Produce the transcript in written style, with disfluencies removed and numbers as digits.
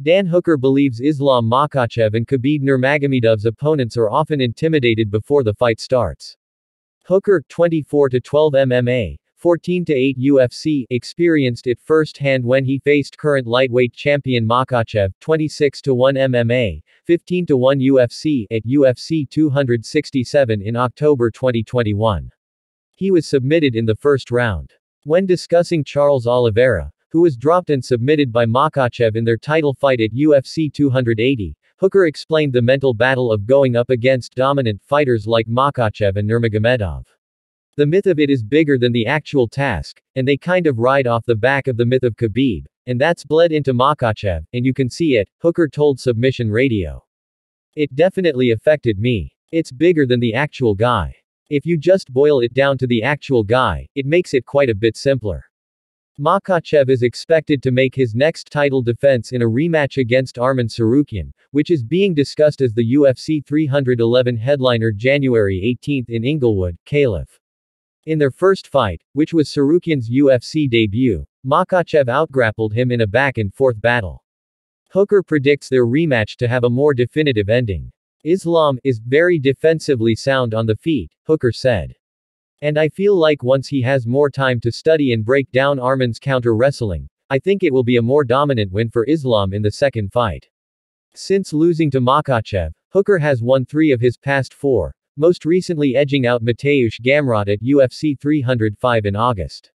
Dan Hooker believes Islam Makhachev and Khabib Nurmagomedov's opponents are often intimidated before the fight starts. Hooker, 24-12 MMA, 14-8 UFC, experienced it firsthand when he faced current lightweight champion Makhachev, 26-1 MMA, 15-1 UFC, at UFC 267 in October 2021. He was submitted in the first round. When discussing Charles Oliveira, who was dropped and submitted by Makhachev in their title fight at UFC 280, Hooker explained the mental battle of going up against dominant fighters like Makhachev and Nurmagomedov. The myth of it is bigger than the actual task, and they kind of ride off the back of the myth of Khabib, and that's bled into Makhachev, and you can see it, Hooker told Submission Radio. It definitely affected me. It's bigger than the actual guy. If you just boil it down to the actual guy, it makes it quite a bit simpler. Makhachev is expected to make his next title defense in a rematch against Arman Tsarukyan, which is being discussed as the UFC 311 headliner January 18 in Inglewood, Calif. In their first fight, which was Tsarukyan's UFC debut, Makhachev outgrappled him in a back-and-forth battle. Hooker predicts their rematch to have a more definitive ending. Islam is very defensively sound on the feet, Hooker said. And I feel like once he has more time to study and break down Arman's counter-wrestling, I think it will be a more dominant win for Islam in the second fight. Since losing to Makhachev, Hooker has won 3 of his past 4, most recently edging out Mateusz Gamrot at UFC 305 in August.